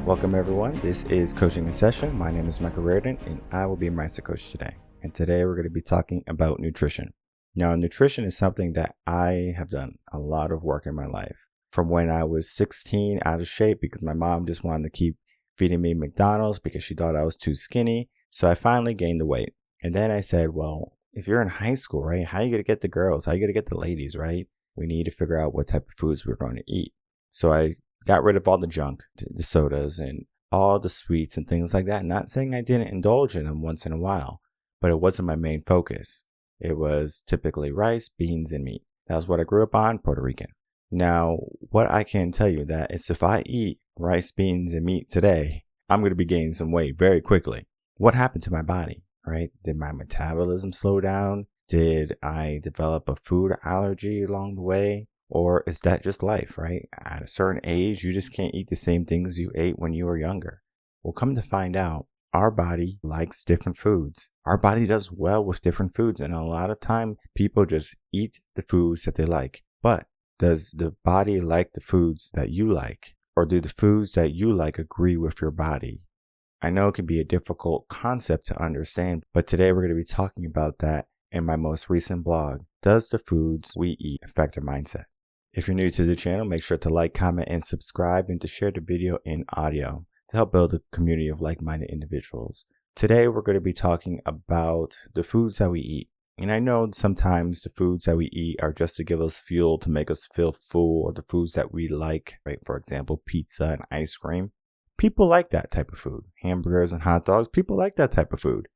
Welcome everyone. This is Coaching in Session. My name is Michael Rearden and I will be your mindset coach today. And today we're going to be talking about nutrition. Now, nutrition is something that I have done a lot of work in my life. From when I was 16, out of shape because my mom just wanted to keep feeding me McDonald's because she thought I was too skinny. So I finally gained the weight. And then I said, well, if you're in high school, right, how are you going to get the girls? How are you going to get the ladies, right? We need to figure out what type of foods we're going to eat. So I got rid of all the junk, the sodas and all the sweets and things like that. Not saying I didn't indulge in them once in a while, but it wasn't my main focus. It was typically rice, beans, and meat. That was what I grew up on, Puerto Rican. Now, what I can tell you that is if I eat rice, beans, and meat today, I'm going to be gaining some weight very quickly. What happened to my body, right? Did my metabolism slow down? Did I develop a food allergy along the way? Or is that just life, right? At a certain age, you just can't eat the same things you ate when you were younger. Well, come to find out, our body likes different foods. Our body does well with different foods. And a lot of time, people just eat the foods that they like. But does the body like the foods that you like? Or do the foods that you like agree with your body? I know it can be a difficult concept to understand, but today we're going to be talking about that in my most recent blog. Does the foods we eat affect our mindset? If you're new to the channel, make sure to like, comment, and subscribe, and to share the video in audio to help build a community of like-minded individuals. Today, we're going to be talking about the foods that we eat. And I know sometimes the foods that we eat are just to give us fuel to make us feel full, or the foods that we like, right? For example, pizza and ice cream. People like that type of food. Hamburgers and hot dogs, people like that type of food.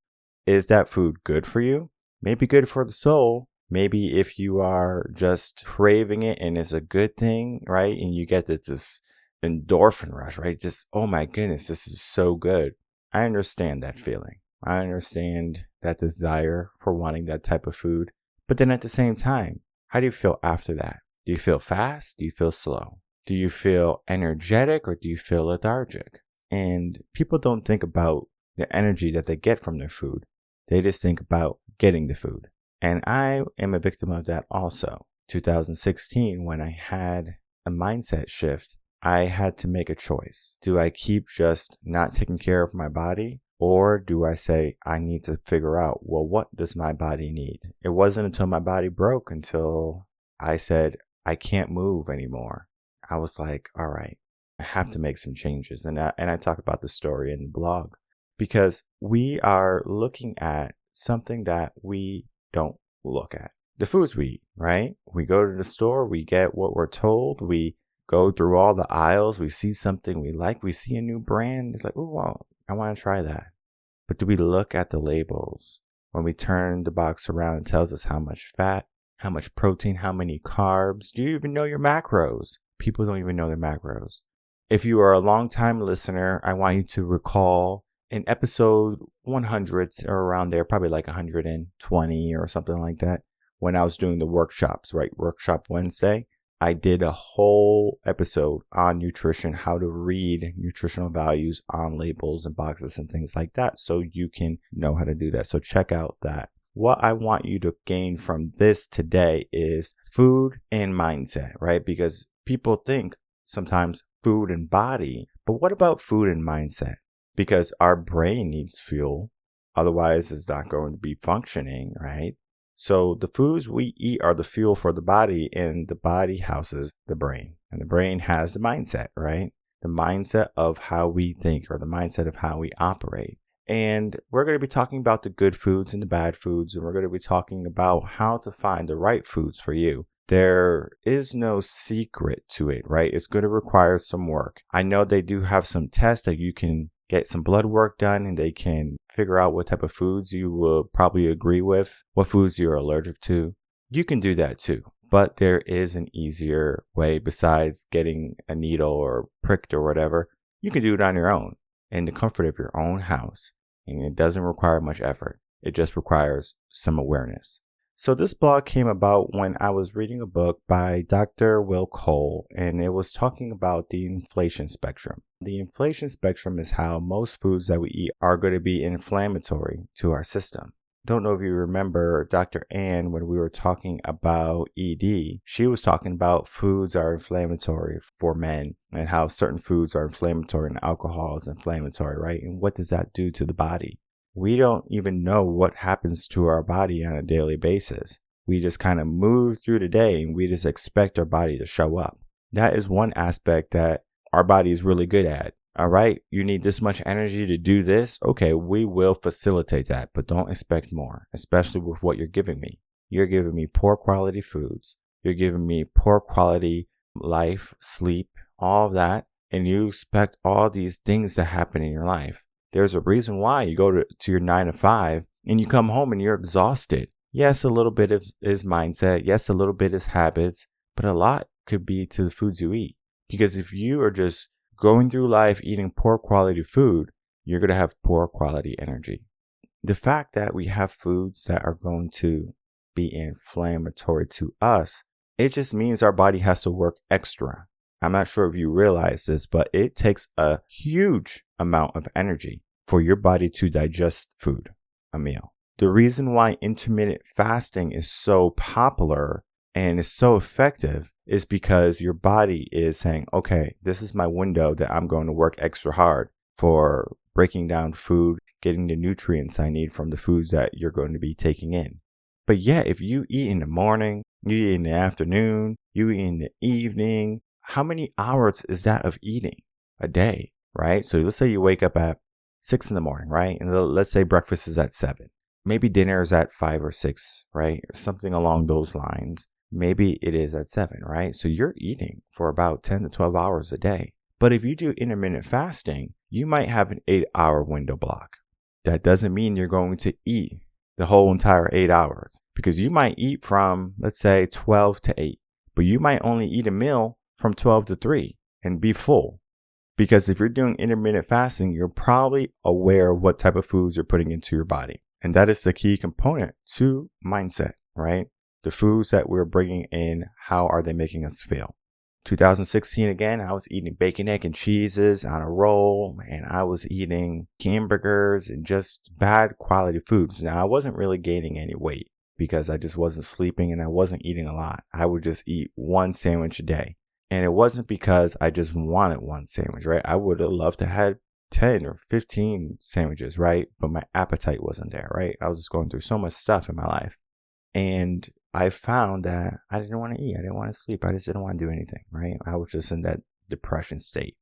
Is that food good for you? Maybe good for the soul. Maybe if you are just craving it and it's a good thing, right? And you get this endorphin rush, right? Just, oh my goodness, this is so good. I understand that feeling. I understand that desire for wanting that type of food. But then at the same time, how do you feel after that? Do you feel fast? Do you feel slow? Do you feel energetic or do you feel lethargic? And people don't think about the energy that they get from their food. They just think about getting the food. And I am a victim of that also. 2016, when I had a mindset shift, I had to make a choice. Do I keep just not taking care of my body? Or do I say, I need to figure out, well, what does my body need? It wasn't until my body broke until I said, I can't move anymore. I was like, all right, I have to make some changes. And I talk about the story in the blog because we are looking at something that we don't look at. The foods we eat, right? We go to the store, we get what we're told, we go through all the aisles, we see something we like, we see a new brand, it's like, oh, wow, I want to try that. But do we look at the labels? When we turn the box around, it tells us how much fat, how much protein, how many carbs. Do you even know your macros? People don't even know their macros. If you are a long-time listener, I want you to recall in episode 100 or around there, probably like 120 or something like that, when I was doing the workshops, right? Workshop Wednesday, I did a whole episode on nutrition, how to read nutritional values on labels and boxes and things like that, so you can know how to do that. So check out that. What I want you to gain from this today is food and mindset, right? Because people think sometimes food and body, but what about food and mindset? Because our brain needs fuel, otherwise it's not going to be functioning, right? So the foods we eat are the fuel for the body, and the body houses the brain. And the brain has the mindset, right? The mindset of how we think, or the mindset of how we operate. And we're going to be talking about the good foods and the bad foods, and we're going to be talking about how to find the right foods for you. There is no secret to it, right? It's going to require some work. I know they do have some tests that you can get some blood work done and they can figure out what type of foods you will probably agree with, what foods you're allergic to. You can do that too, but there is an easier way besides getting a needle or pricked or whatever. You can do it on your own in the comfort of your own house, and it doesn't require much effort. It just requires some awareness. So this blog came about when I was reading a book by Dr. Will Cole, and it was talking about the inflation spectrum. The inflation spectrum is how most foods that we eat are going to be inflammatory to our system. Don't know if you remember Dr. Ann when we were talking about ED. She was talking about foods are inflammatory for men and how certain foods are inflammatory and alcohol is inflammatory, right? And what does that do to the body? We don't even know what happens to our body on a daily basis. We just kind of move through the day and we just expect our body to show up. That is one aspect that our body is really good at. All right, you need this much energy to do this. Okay, we will facilitate that, but don't expect more, especially with what you're giving me. You're giving me poor quality foods. You're giving me poor quality life, sleep, all of that. And you expect all these things to happen in your life. There's a reason why you go to your 9 to 5 and you come home and you're exhausted. Yes, a little bit is mindset. Yes, a little bit is habits, but a lot could be to the foods you eat. Because if you are just going through life eating poor quality food, you're going to have poor quality energy. The fact that we have foods that are going to be inflammatory to us, it just means our body has to work extra. I'm not sure if you realize this, but it takes a huge amount of energy for your body to digest food, a meal. The reason why intermittent fasting is so popular and is so effective is because your body is saying, okay, this is my window that I'm going to work extra hard for breaking down food, getting the nutrients I need from the foods that you're going to be taking in. But yeah, if you eat in the morning, you eat in the afternoon, you eat in the evening, how many hours is that of eating a day, right? So let's say you wake up at 6 in the morning, right? And let's say breakfast is at 7. Maybe dinner is at 5 or 6, right? Or something along those lines. Maybe it is at 7, right? So you're eating for about 10 to 12 hours a day. But if you do intermittent fasting, you might have an 8-hour window block. That doesn't mean you're going to eat the whole entire 8 hours, because you might eat from, let's say, 12 to 8, but you might only eat a meal from 12 to 3 and be full. Because if you're doing intermittent fasting, you're probably aware of what type of foods you're putting into your body. And that is the key component to mindset, right? The foods that we're bringing in, how are they making us feel? 2016, again, I was eating bacon, egg, and cheeses on a roll, and I was eating hamburgers and just bad quality foods. Now, I wasn't really gaining any weight because I just wasn't sleeping and I wasn't eating a lot. I would just eat one sandwich a day. And it wasn't because I just wanted one sandwich, right? I would have loved to have 10 or 15 sandwiches, right? But my appetite wasn't there, right? I was just going through so much stuff in my life. And I found that I didn't want to eat. I didn't want to sleep. I just didn't want to do anything, right? I was just in that depression state.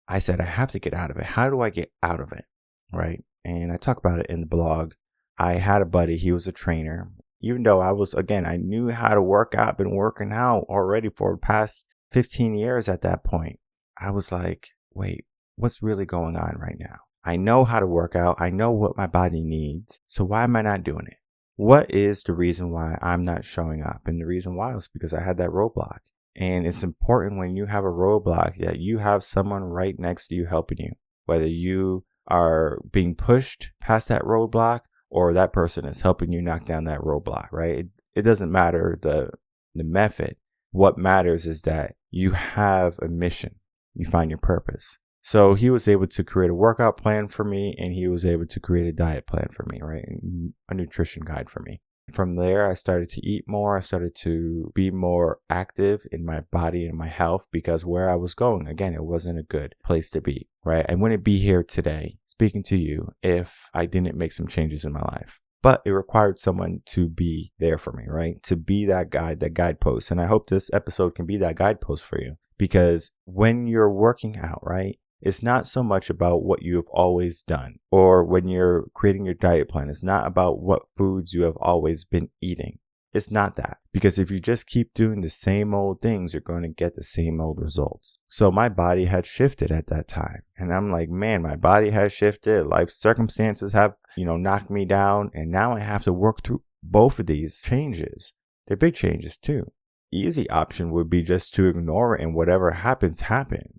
I said, I have to get out of it. How do I get out of it, right? And I talk about it in the blog. I had a buddy. He was a trainer. Even though I knew how to work out, been working out already for the past 15 years at that point. I was like, wait, what's really going on right now? I know how to work out. I know what my body needs. So why am I not doing it? What is the reason why I'm not showing up? And the reason why was because I had that roadblock. And it's important when you have a roadblock that you have someone right next to you helping you, whether you are being pushed past that roadblock or that person is helping you knock down that roadblock, right? It doesn't matter the method. What matters is that you have a mission. You find your purpose. So he was able to create a workout plan for me, and he was able to create a diet plan for me, right? And a nutrition guide for me. From there, I started to eat more. I started to be more active in my body and my health, because where I was going, again, it wasn't a good place to be, right? I wouldn't be here today speaking to you if I didn't make some changes in my life. But it required someone to be there for me, right? To be that guide, that guidepost. And I hope this episode can be that guidepost for you, because when you're working out, right, it's not so much about what you have always done, or when you're creating your diet plan, it's not about what foods you have always been eating. It's not that, because if you just keep doing the same old things, you're going to get the same old results. So my body had shifted at that time. And I'm like, man, my body has shifted. Life circumstances have, knocked me down. And now I have to work through both of these changes. They're big changes too. Easy option would be just to ignore it, and whatever happens,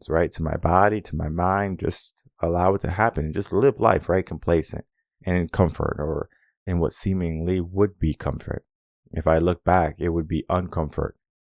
right? To my body, to my mind, just allow it to happen and just live life, right? Complacent and in comfort, or in what seemingly would be comfort. If I look back, it would be uncomfort,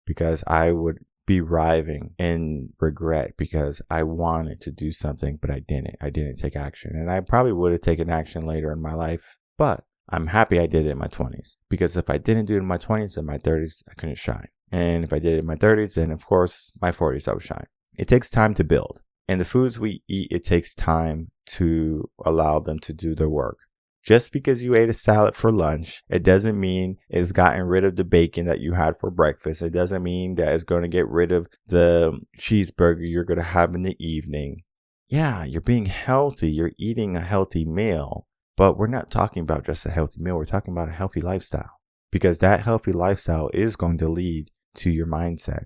because I would be writhing in regret because I wanted to do something, but I didn't. I didn't take action, and I probably would have taken action later in my life, but I'm happy I did it in my 20s, because if I didn't do it in my 20s, in my 30s, I couldn't shine. And if I did it in my 30s, then of course, my 40s, I would shine. It takes time to build. And the foods we eat, it takes time to allow them to do their work. Just because you ate a salad for lunch, it doesn't mean it's gotten rid of the bacon that you had for breakfast. It doesn't mean that it's going to get rid of the cheeseburger you're going to have in the evening. Yeah, you're being healthy. You're eating a healthy meal. But we're not talking about just a healthy meal. We're talking about a healthy lifestyle. Because that healthy lifestyle is going to lead to your mindset.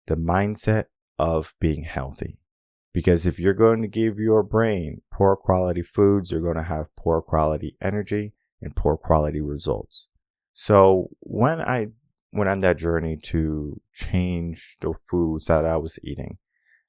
The mindset of being healthy. Because if you're going to give your brain poor quality foods, you're going to have poor quality energy and poor quality results. So when I went on that journey to change the foods that I was eating,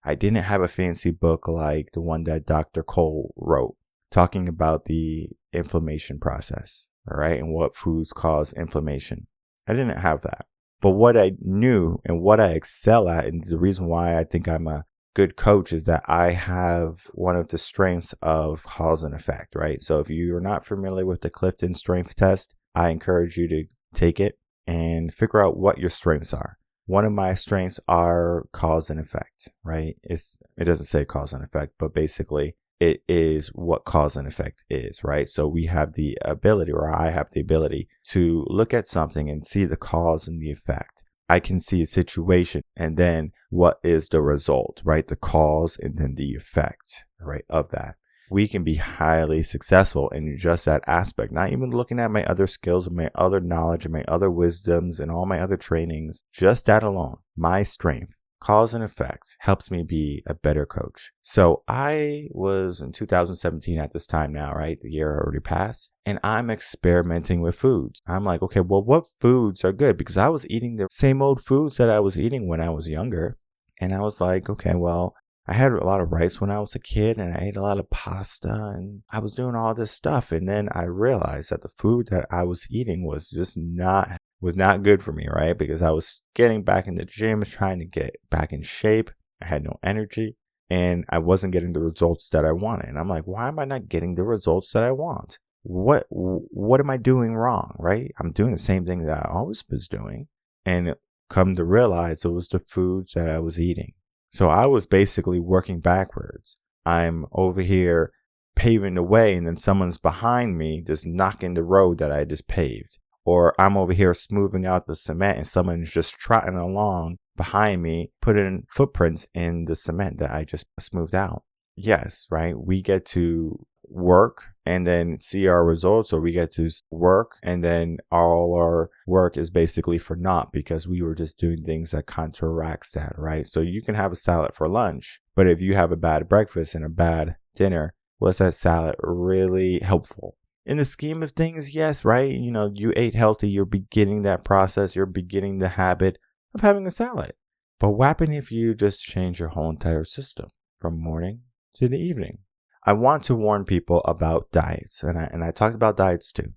I didn't have a fancy book like the one that Dr. Cole wrote, talking about the inflammation process, all right, and what foods cause inflammation. I didn't have that. But what I knew and what I excel at, and the reason why I think I'm a good coach, is that I have one of the strengths of cause and effect, right? So if you're not familiar with the Clifton Strength Test, I encourage you to take it and figure out what your strengths are. One of my strengths are cause and effect, right? It doesn't say cause and effect, but basically it is what cause and effect is, right? So we have the ability, or I have the ability, to look at something and see the cause and the effect. I can see a situation and then what is the result, right? The cause and then the effect, right, of that. We can be highly successful in just that aspect, not even looking at my other skills and my other knowledge and my other wisdoms and all my other trainings. Just that alone, my strength, cause and effect, helps me be a better coach. So I was in 2017 at this time now, right? The year already passed. And I'm experimenting with foods. I'm like, okay, well, what foods are good? Because I was eating the same old foods that I was eating when I was younger. And I was like, okay, well, I had a lot of rice when I was a kid, and I ate a lot of pasta, and I was doing all this stuff. And then I realized that the food that I was eating was just not good for me, right? Because I was getting back in the gym, trying to get back in shape. I had no energy, and I wasn't getting the results that I wanted. And I'm like, why am I not getting the results that I want? What am I doing wrong, right? I'm doing the same thing that I always was doing. And come to realize it was the foods that I was eating. So I was basically working backwards. I'm over here paving the way, and then someone's behind me just knocking the road that I just paved. Or I'm over here smoothing out the cement, and someone's just trotting along behind me, putting footprints in the cement that I just smoothed out. Yes, right? We get to work and then see our results, or we get to work and then all our work is basically for naught because we were just doing things that counteracts that, right? So you can have a salad for lunch, but if you have a bad breakfast and a bad dinner, was that salad really helpful? In the scheme of things, yes, right? You know, you ate healthy, you're beginning that process, you're beginning the habit of having a salad. But what happened if you just change your whole entire system from morning to the evening? I want to warn people about diets, and I talked about diets too.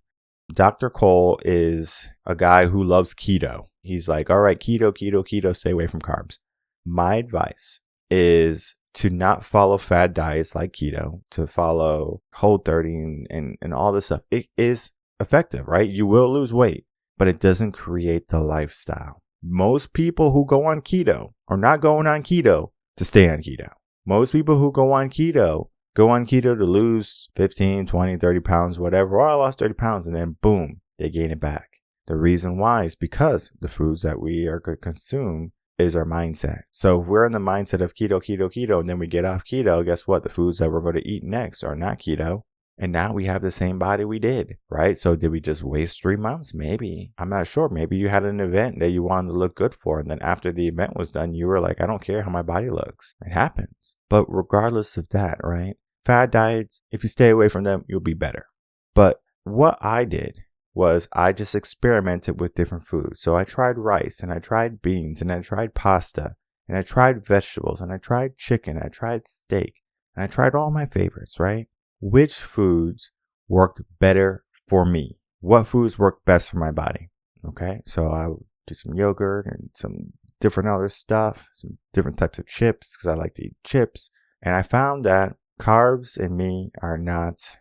Dr. Cole is a guy who loves keto. He's like, all right, keto, stay away from carbs. My advice is to not follow fad diets like keto, to follow Whole30 and all this stuff. It is effective, right? You will lose weight, but it doesn't create the lifestyle. Most people who go on keto are not going on keto to stay on keto. Most people who go on keto to lose 15, 20, 30 pounds, whatever. Oh, I lost 30 pounds, and then boom, they gain it back. The reason why is because the foods that we are going to consume is our mindset. So if we're in the mindset of keto, and then we get off keto, guess what? The foods that we're going to eat next are not keto. And now we have the same body we did, right? So did we just waste 3 months? Maybe. I'm not sure. Maybe you had an event that you wanted to look good for. And then after the event was done, you were like, I don't care how my body looks. It happens. But regardless of that, right? Fad diets, if you stay away from them, you'll be better. But what I did was I just experimented with different foods. So I tried rice, and I tried beans, and I tried pasta, and I tried vegetables, and I tried chicken, I tried steak, and I tried all my favorites, right? Which foods worked better for me? What foods work best for my body? Okay, so I would do some yogurt and some different other stuff, some different types of chips because I like to eat chips. And I found that carbs and me are not,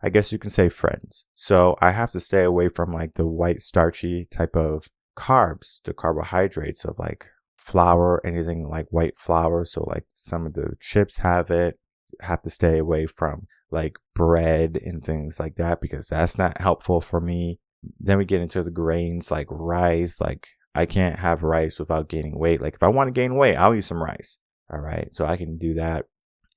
I guess you can say friends. So I have to stay away from like the white starchy type of carbs, the carbohydrates of like flour, anything like white flour. So like some of the chips have it. Have to stay away from like bread and things like that because that's not helpful for me. Then we get into the grains like rice. Like I can't have rice without gaining weight. Like if I want to gain weight, I'll eat some rice. All right. So I can do that.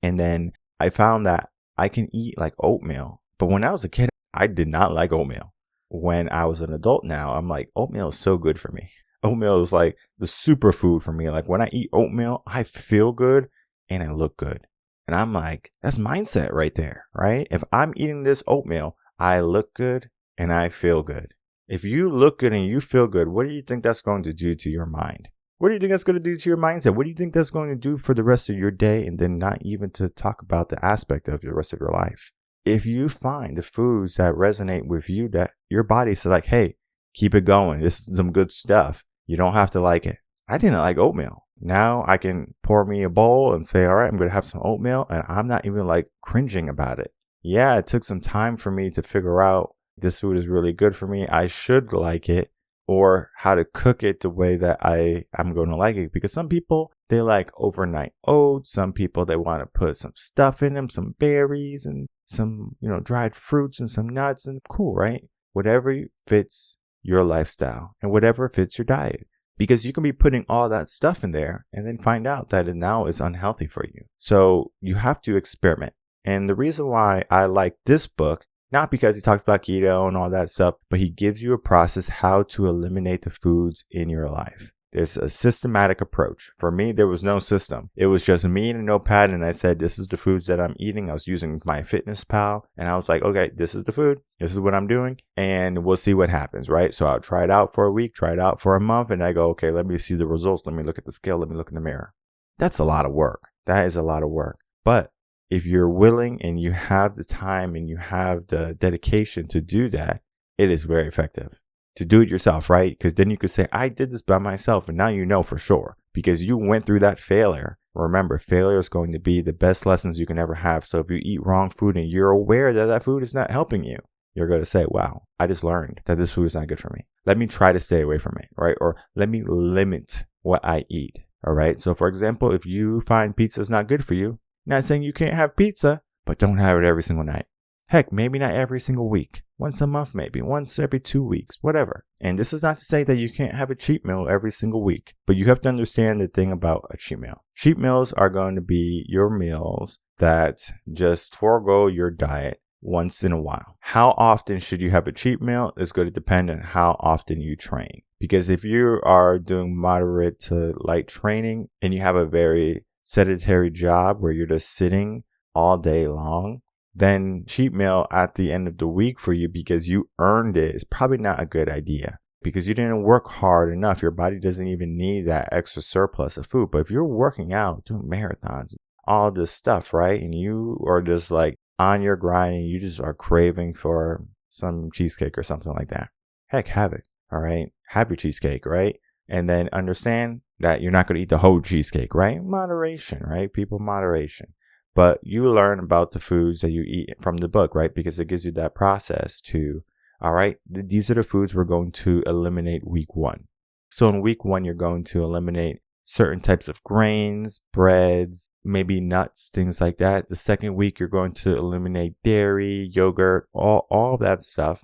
And then I found that I can eat like oatmeal. But when I was a kid, I did not like oatmeal. When I was an adult now, I'm like, oatmeal is so good for me. Oatmeal is like the superfood for me. Like when I eat oatmeal, I feel good and I look good. And I'm like, that's mindset right there, right? If I'm eating this oatmeal, I look good and I feel good. If you look good and you feel good, what do you think that's going to do to your mind? What do you think that's going to do to your mindset? What do you think that's going to do for the rest of your day? And then not even to talk about the aspect of the rest of your life. If you find the foods that resonate with you, that your body says like, hey, keep it going. This is some good stuff. You don't have to like it. I didn't like oatmeal. Now I can pour me a bowl and say, all right, I'm going to have some oatmeal. And I'm not even like cringing about it. Yeah, it took some time for me to figure out this food is really good for me. I should like it. Or how to cook it the way that I'm going to like it. Because some people, they like overnight oats. Some people, they want to put some stuff in them, some berries and some, dried fruits and some nuts. And cool, right? Whatever fits your lifestyle and whatever fits your diet. Because you can be putting all that stuff in there and then find out that it now is unhealthy for you. So you have to experiment. And the reason why I like this book, not because he talks about keto and all that stuff, but he gives you a process how to eliminate the foods in your life. There's a systematic approach. For me, there was no system. It was just me and a notepad, and I said, this is the foods that I'm eating. I was using MyFitnessPal, and I was like, okay, this is the food. This is what I'm doing, and we'll see what happens, right? So I'll try it out for a week, try it out for a month, and I go, okay, let me see the results. Let me look at the scale. Let me look in the mirror. That's a lot of work. That is a lot of work. But if you're willing and you have the time and you have the dedication to do that, it is very effective to do it yourself, right? Because then you could say, I did this by myself. And now you know for sure because you went through that failure. Remember, failure is going to be the best lessons you can ever have. So if you eat wrong food and you're aware that that food is not helping you, you're going to say, wow, I just learned that this food is not good for me. Let me try to stay away from it, right? Or let me limit what I eat. All right. So for example, if you find pizza is not good for you, not saying you can't have pizza, but don't have it every single night. Heck, maybe not every single week. Once a month, maybe. Once every 2 weeks, whatever. And this is not to say that you can't have a cheat meal every single week. But you have to understand the thing about a cheat meal. Cheat meals are going to be your meals that just forego your diet once in a while. How often should you have a cheat meal is going to depend on how often you train. Because if you are doing moderate to light training and you have a very sedentary job where you're just sitting all day long, then cheat meal at the end of the week for you because you earned it is probably not a good idea because you didn't work hard enough. Your body doesn't even need that extra surplus of food. But if you're working out, doing marathons, all this stuff, right? And you are just like on your grind and you just are craving for some cheesecake or something like that. Heck, have it. All right. Have your cheesecake, right? And then understand that you're not going to eat the whole cheesecake, right? Moderation, right? People, moderation. But you learn about the foods that you eat from the book, right? Because it gives you that process to, all right, these are the foods we're going to eliminate week 1. So in week 1, you're going to eliminate certain types of grains, breads, maybe nuts, things like that. The second week, you're going to eliminate dairy, yogurt, all that stuff.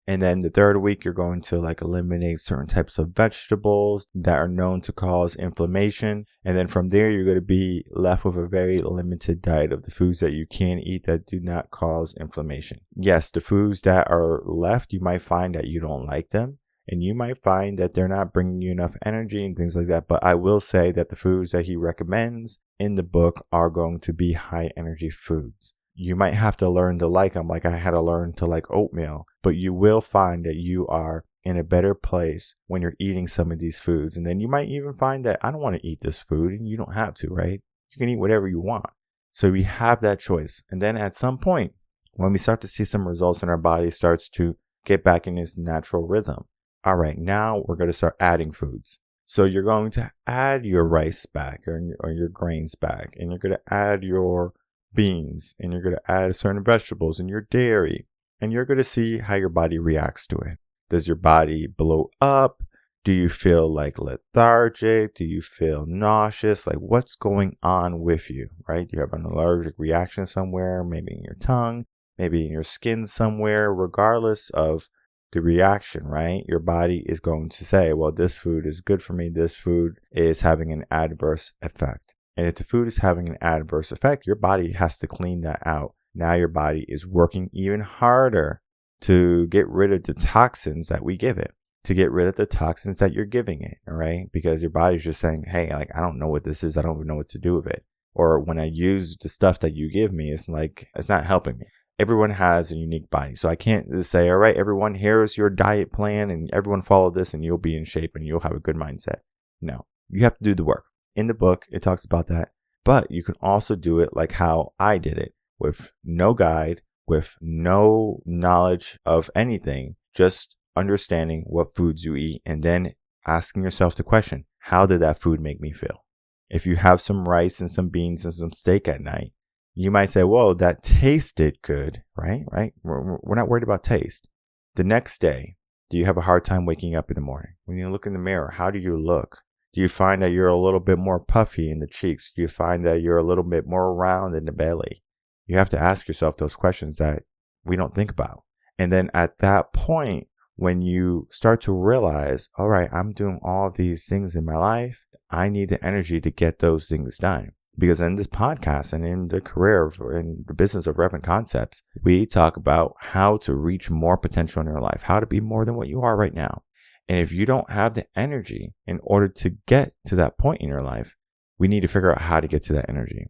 And then the third week, you're going to eliminate certain types of vegetables that are known to cause inflammation. And then from there, you're going to be left with a very limited diet of the foods that you can eat that do not cause inflammation. Yes, the foods that are left, you might find that you don't like them. And you might find that they're not bringing you enough energy and things like that. But I will say that the foods that he recommends in the book are going to be high energy foods. You might have to learn to like them like I had to learn to like oatmeal, but you will find that you are in a better place when you're eating some of these foods. And then you might even find that I don't want to eat this food and you don't have to, right? You can eat whatever you want. So we have that choice. And then at some point, when we start to see some results and our body starts to get back in its natural rhythm, all right, now we're going to start adding foods. So you're going to add your rice back or your grains back, and you're going to add your beans and you're going to add certain vegetables in your dairy, and you're going to see how your body reacts to it. Does your body blow up? Do you feel like lethargic? Do you feel nauseous? Like, what's going on with you, right? You have an allergic reaction somewhere, maybe in your tongue, maybe in your skin somewhere. Regardless of the reaction, right? Your body is going to say, well, this food is good for me. This food is having an adverse effect. And if the food is having an adverse effect, your body has to clean that out. Now your body is working even harder to get rid of the toxins that we give it, to get rid of the toxins that you're giving it, all right? Because your body's just saying, hey, like, I don't know what this is. I don't even know what to do with it. Or when I use the stuff that you give me, it's like, it's not helping me. Everyone has a unique body. So I can't just say, all right, everyone, here's your diet plan and everyone follow this and you'll be in shape and you'll have a good mindset. No, you have to do the work. In the book, it talks about that. But you can also do it like how I did it, with no guide, with no knowledge of anything, just understanding what foods you eat and then asking yourself the question, how did that food make me feel? If you have some rice and some beans and some steak at night, you might say, whoa, that tasted good, right? We're not worried about taste. The next day, do you have a hard time waking up in the morning? When you look in the mirror, how do you look? Do you find that you're a little bit more puffy in the cheeks? Do you find that you're a little bit more round in the belly? You have to ask yourself those questions that we don't think about. And then at that point, when you start to realize, all right, I'm doing all of these things in my life, I need the energy to get those things done. Because in this podcast and in the career in the business of Reverent Concepts, we talk about how to reach more potential in your life, how to be more than what you are right now. And if you don't have the energy in order to get to that point in your life, we need to figure out how to get to that energy.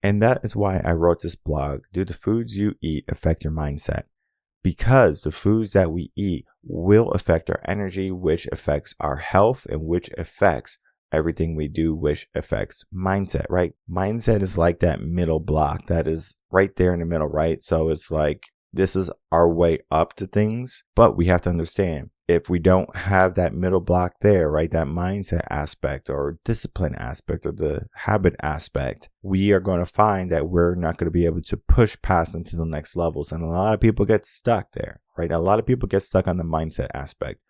And that is why I wrote this blog, Do the Foods You Eat Affect Your Mindset? Because the foods that we eat will affect our energy, which affects our health and which affects everything we do, which affects mindset, right? Mindset is like that middle block that is right there in the middle, right? So it's like, this is our way up to things, but we have to understand if we don't have that middle block there, right? That mindset aspect or discipline aspect or the habit aspect, we are going to find that we're not going to be able to push past into the next levels. And a lot of people get stuck there, right? A lot of people get stuck on the mindset aspect.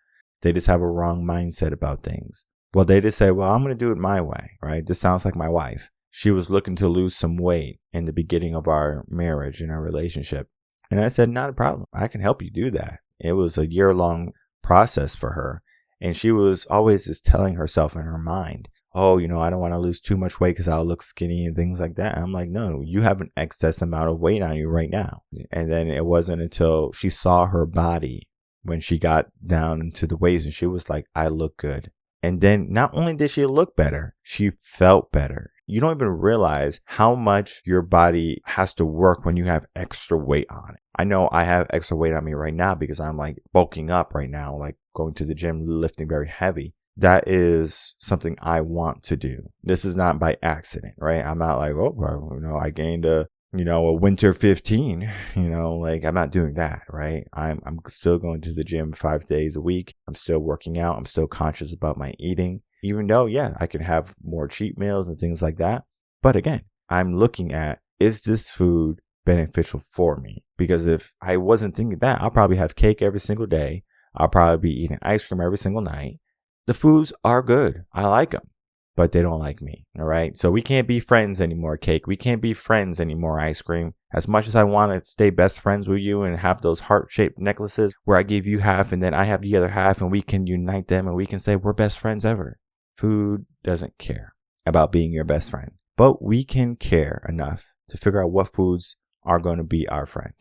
They just have a wrong mindset about things. Well, they just say, well, I'm going to do it my way, right? This sounds like my wife. She was looking to lose some weight in the beginning of our marriage and our relationship. And I said, not a problem. I can help you do that. It was a year-long process for her. And she was always just telling herself in her mind, oh, I don't want to lose too much weight because I'll look skinny and things like that. I'm like, no, you have an excess amount of weight on you right now. And then it wasn't until she saw her body when she got down into the waist and she was like, I look good. And then not only did she look better, she felt better. You don't even realize how much your body has to work when you have extra weight on it. I know I have extra weight on me right now because I'm like bulking up right now, like going to the gym, lifting very heavy. That is something I want to do. This is not by accident, right? I'm not like, oh, well, I gained a winter 15, like I'm not doing that, right? I'm still going to the gym 5 days a week. I'm still working out. I'm still conscious about my eating, even though, I can have more cheat meals and things like that. But again, I'm looking at, is this food beneficial for me? Because if I wasn't thinking that, I'll probably have cake every single day. I'll probably be eating ice cream every single night. The foods are good. I like them. But they don't like me, all right? So we can't be friends anymore, cake. We can't be friends anymore, ice cream. As much as I want to stay best friends with you and have those heart-shaped necklaces where I give you half and then I have the other half and we can unite them and we can say we're best friends ever. Food doesn't care about being your best friend. But we can care enough to figure out what foods are going to be our friend.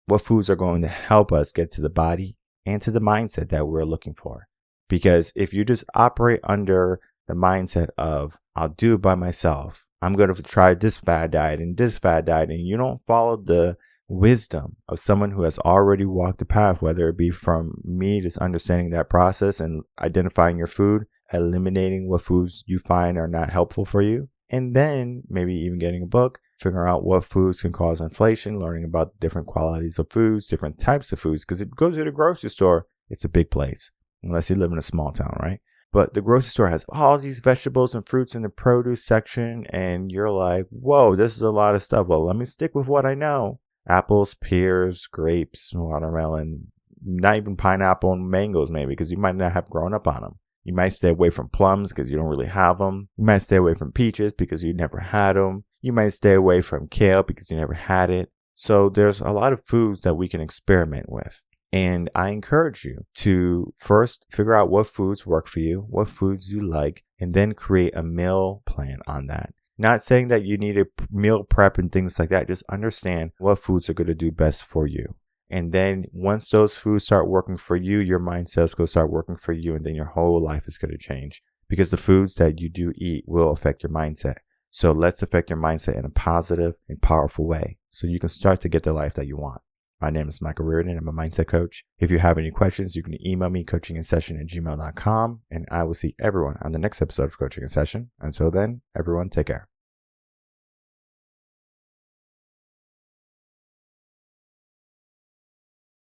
What foods are going to help us get to the body and to the mindset that we're looking for. Because if you just operate under the mindset of, I'll do it by myself, I'm going to try this fad diet and this fad diet, and you don't follow the wisdom of someone who has already walked the path, whether it be from me just understanding that process and identifying your food, eliminating what foods you find are not helpful for you, and then maybe even getting a book, figuring out what foods can cause inflation, learning about different qualities of foods, different types of foods. Because if you go to the grocery store, it's a big place, unless you live in a small town, right? But the grocery store has all these vegetables and fruits in the produce section, and you're like, whoa, this is a lot of stuff. Well, let me stick with what I know. Apples, pears, grapes, watermelon, not even pineapple and mangoes maybe, because you might not have grown up on them. You might stay away from plums because you don't really have them. You might stay away from peaches because you never had them. You might stay away from kale because you never had it. So there's a lot of foods that we can experiment with. And I encourage you to first figure out what foods work for you, what foods you like, and then create a meal plan on that. Not saying that you need a meal prep and things like that. Just understand what foods are going to do best for you. And then once those foods start working for you, your mindset is going to start working for you, and then your whole life is going to change, because the foods that you do eat will affect your mindset. So let's affect your mindset in a positive and powerful way so you can start to get the life that you want. My name is Michael Rearden. I'm a mindset coach. If you have any questions, you can email me coachinginsession@gmail.com, and I will see everyone on the next episode of Coaching in Session. Until then, everyone, take care.